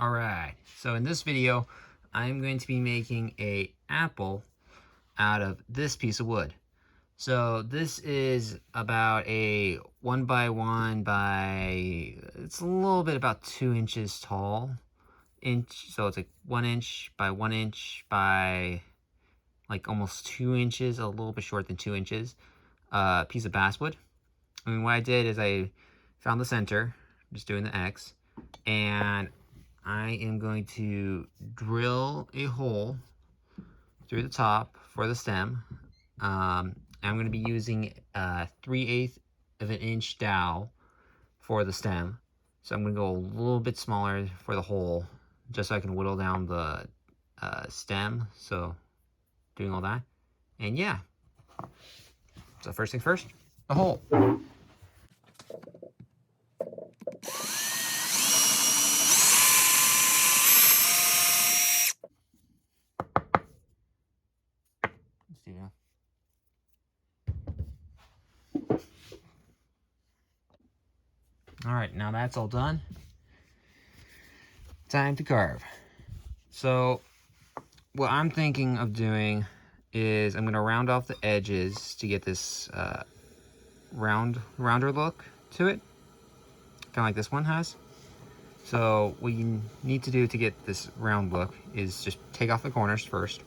Alright, so in this video, I'm going to be making a apple out of this piece of wood. So this is about a 1x1 by, it's a little bit about 2 inches tall. So it's like 1 inch by 1 inch by like almost 2 inches, a little bit short than 2 inches. Piece of basswood. I mean, what I did is I found the center, just doing the X, and I am going to drill a hole through the top for the stem. I'm going to be using a 3/8 of an inch dowel for the stem. So I'm going to go a little bit smaller for the hole, just so I can whittle down the stem. So doing all that. And yeah. So first things first, the hole. Yeah. All right, now that's all done. Time to carve. So what I'm thinking of doing is I'm going to round off the edges to get this rounder look to it, kind of like this one has. So what you need to do to get this round look is just take off the corners first.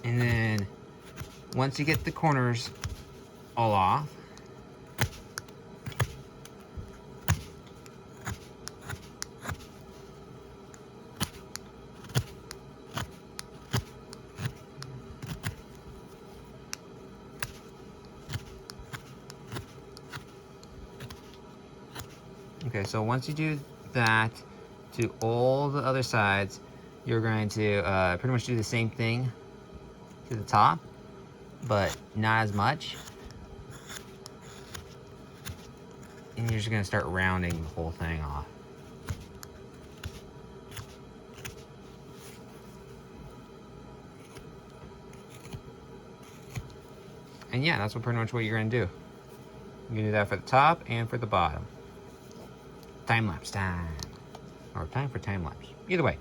And then once you get the corners all off, okay, so once you do that to all the other sides, you're going to pretty much do the same thing to the top, but not as much. And you're just going to start rounding the whole thing off. And yeah, that's pretty much what you're going to do. You're going to do that for the top and for the bottom. Time-lapse time. Or time for time-lapse. Either way.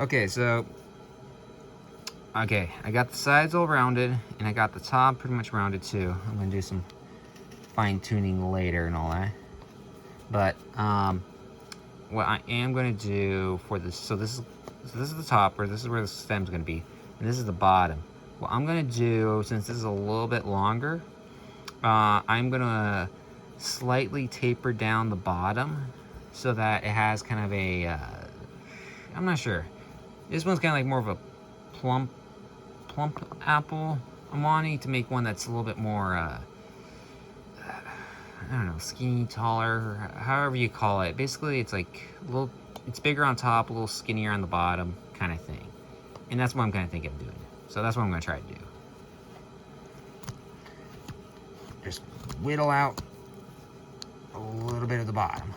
Okay, so I got the sides all rounded, and I got the top pretty much rounded too. I'm gonna do some fine tuning later and all that. But what I am gonna do for this, so this is the top, or this is where the stem's gonna be, and this is the bottom. What I'm gonna do, since this is a little bit longer, I'm gonna slightly taper down the bottom so that it has kind of a, I'm not sure. This one's kind of like more of a plump apple. I'm wanting to make one that's a little bit more, I don't know, skinny, taller, however you call it. Basically, it's like a little, it's bigger on top, a little skinnier on the bottom, kind of thing. And that's what I'm kind of thinking of doing. So that's what I'm gonna try to do. Just whittle out a little bit of the bottom.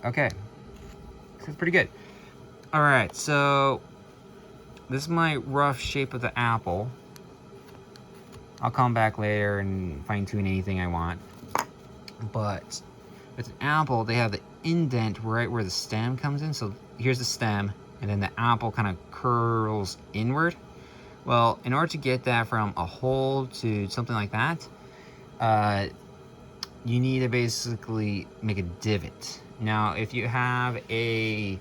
Okay, this is pretty good. All right, so this is my rough shape of the apple. I'll come back later and fine tune anything I want. But with an apple, they have the indent right where the stem comes in. So here's the stem, and then the apple kind of curls inward. Well, in order to get that from a hole to something like that, you need to basically make a divot. Now, if you have a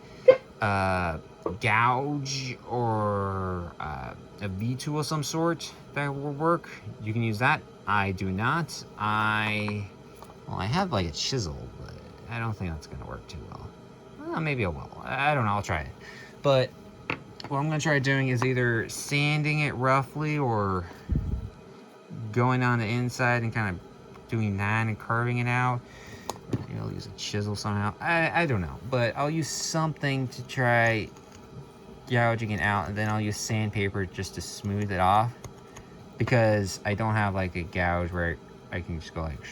gouge or a V-tool of some sort that will work, you can use that. I do not. I have like a chisel, but I don't think that's gonna work too well. Maybe I will. I don't know. I'll try it. But what I'm gonna try doing is either sanding it roughly or going on the inside and kind of doing that and carving it out. Maybe I'll use a chisel somehow. I don't know, but I'll use something to try gouging it out, and then I'll use sandpaper just to smooth it off, because I don't have like a gouge where I can just go like,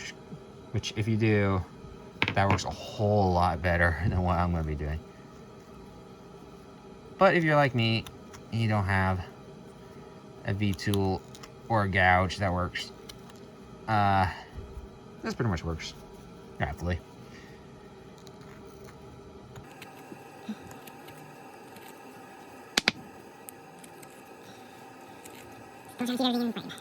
which if you do, that works a whole lot better than what I'm gonna be doing. But if you're like me, and you don't have a V-tool or a gouge that works, this pretty much works, roughly. I'm trying to keep everything in frame.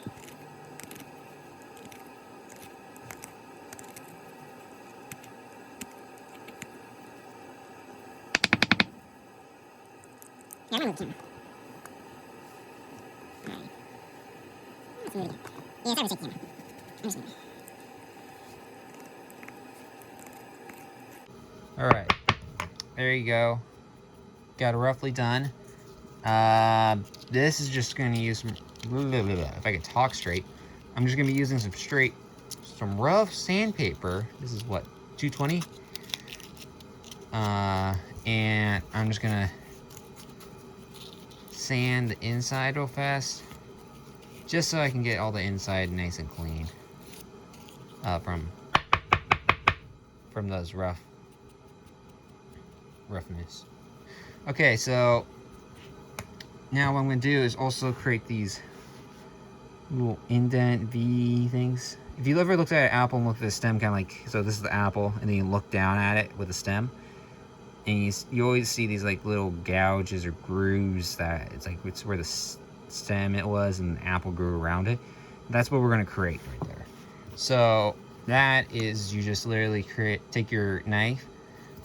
All right, there you go. Got it roughly done. This is just going to use some, if I can talk straight, I'm just going to be using some rough sandpaper. This is what, 220? And I'm just going to sand the inside real fast, just so I can get all the inside nice and clean from those roughness. Okay, so now what I'm going to do is also create these little indent V things. If you ever looked at an apple and looked at the stem kind of like, so this is the apple, and then you look down at it with the stem, and you always see these like little gouges or grooves that it's where the stem it was and the apple grew around it. That's what we're going to create right there. So that is, you just literally take your knife.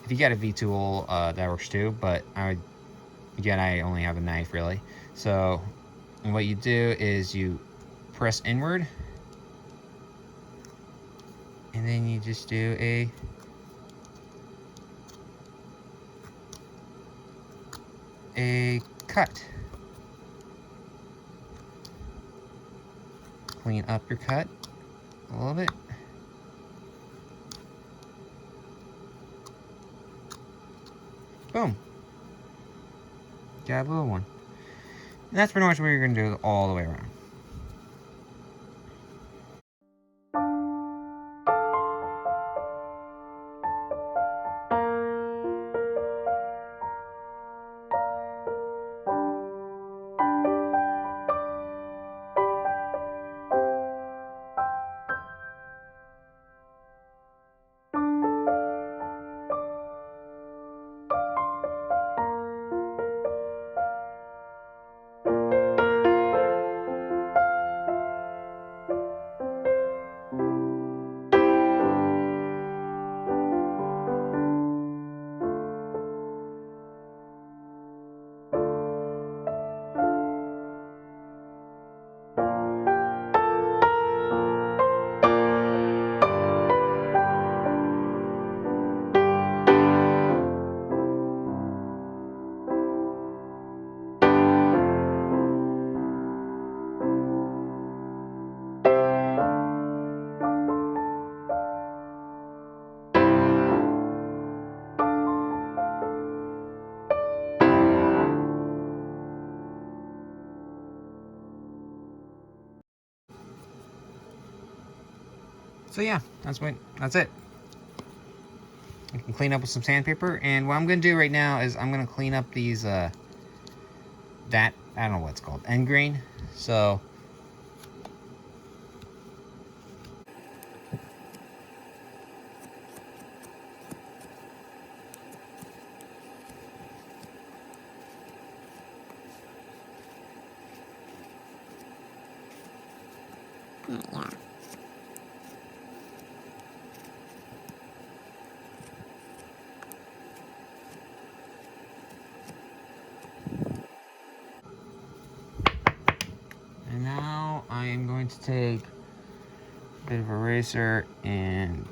If you got a V-tool, that works too, but I only have a knife really. So what you do is you press inward, and then you just do a cut. Clean up your cut a little bit. Boom. Got a little one. And that's pretty much what you're going to do all the way around. So yeah, that's it. You can clean up with some sandpaper, and what I'm gonna do right now is I'm gonna clean up these I don't know what it's called, end grain. So yeah. And now I am going to take a bit of eraser and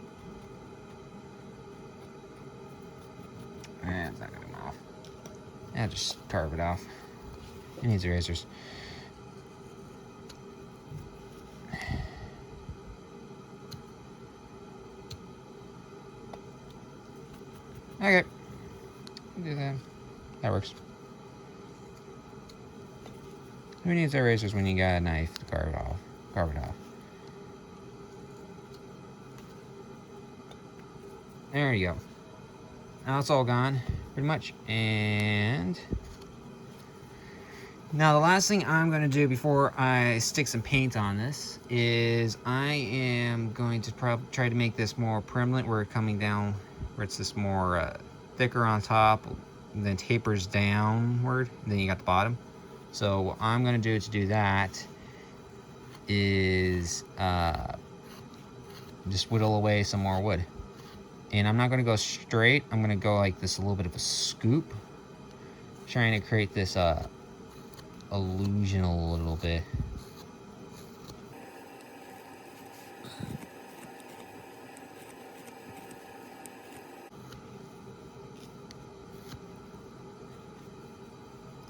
it's not gonna come off. Yeah, just carve it off. It needs erasers. Okay, do that. That works. Who needs erasers when you got a knife to carve it off? Carve it off. There you go. Now it's all gone, pretty much. And now the last thing I'm going to do before I stick some paint on this is I am going to try to make this more prevalent, where it's coming down, where it's this more thicker on top, and then tapers downward, and then you got the bottom. So what I'm going to do to do that is just whittle away some more wood. And I'm not going to go straight. I'm going to go like this, a little bit of a scoop. trying to create this illusion a little bit.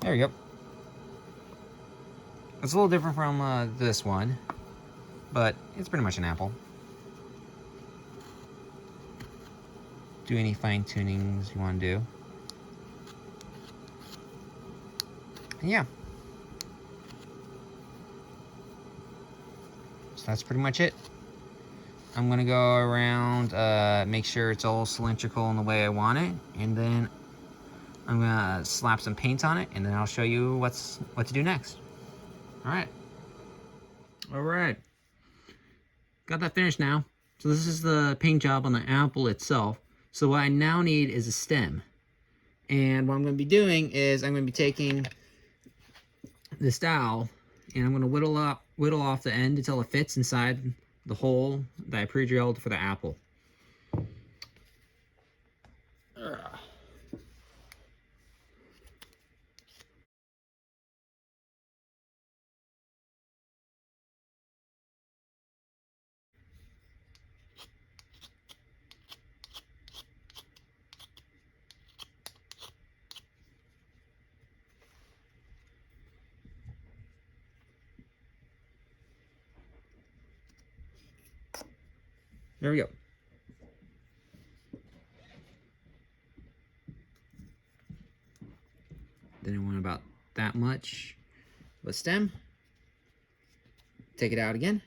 There we go. It's a little different from this one, but it's pretty much an apple. Do any fine tunings you want to do. And yeah. So that's pretty much it. I'm gonna go around, make sure it's all cylindrical in the way I want it, and then I'm gonna slap some paint on it, and then I'll show you what to do next. All right. Got that finished now. So this is the paint job on the apple itself. So what I now need is a stem. And what I'm going to be doing is I'm going to be taking this dowel and I'm going to whittle off the end until it fits inside the hole that I pre-drilled for the apple. There we go. Then I want about that much of a stem. Take it out again.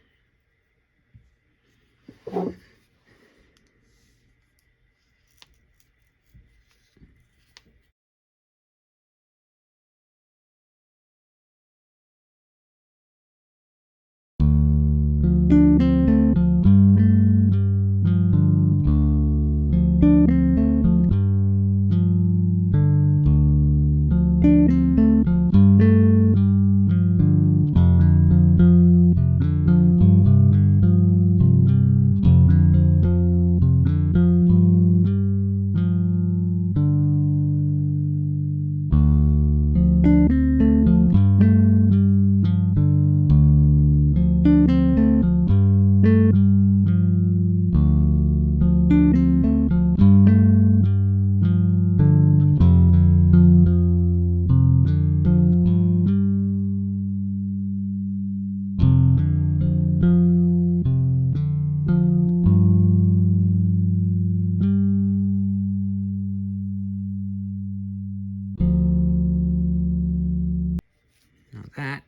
That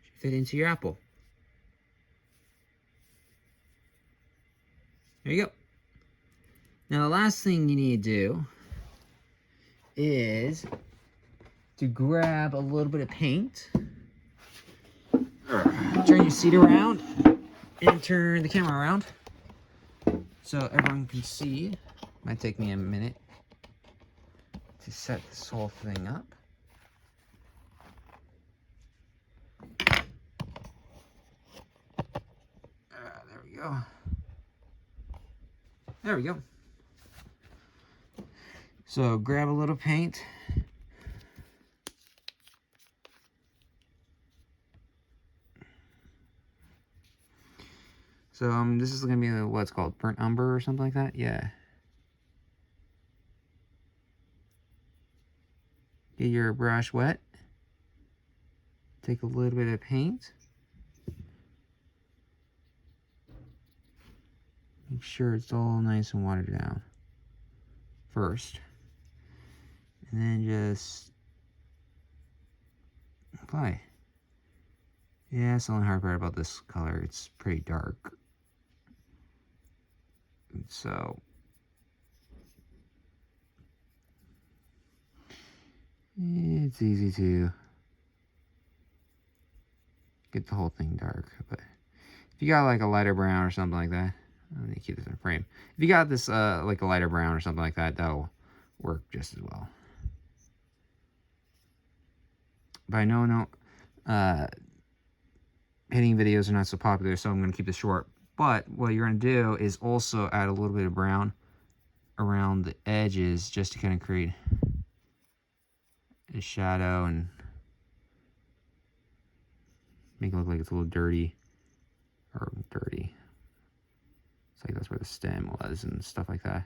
should fit into your apple. There you go. Now the last thing you need to do is to grab a little bit of paint, turn your seat around, and turn the camera around so everyone can see. Might take me a minute to set this whole thing up. There we go. There we go. So grab a little paint. So this is gonna be what's called burnt umber or something like that. Yeah. Get your brush wet. Take a little bit of paint. Make sure it's all nice and watered down first. And then just apply. Yeah, that's the only hard part about this color. It's pretty dark. And so it's easy to get the whole thing dark. But if you got like a lighter brown or something like that, I need to keep this in frame. If you got this like a lighter brown or something like that, that'll work just as well. But I know painting videos are not so popular, so I'm going to keep this short. But what you're going to do is also add a little bit of brown around the edges just to kind of create and shadow and make it look like it's a little dirty. Or dirty. It's like that's where the stem was and stuff like that.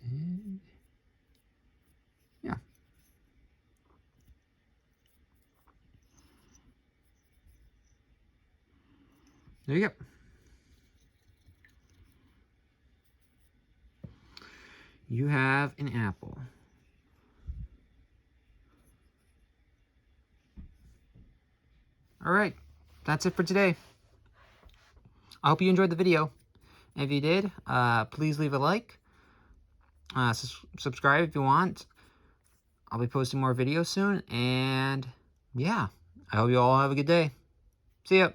And yeah. There you go. You have an apple. All right, that's it for today. I hope you enjoyed the video. If you did, please leave a like. Subscribe if you want. I'll be posting more videos soon. And yeah, I hope you all have a good day. See ya.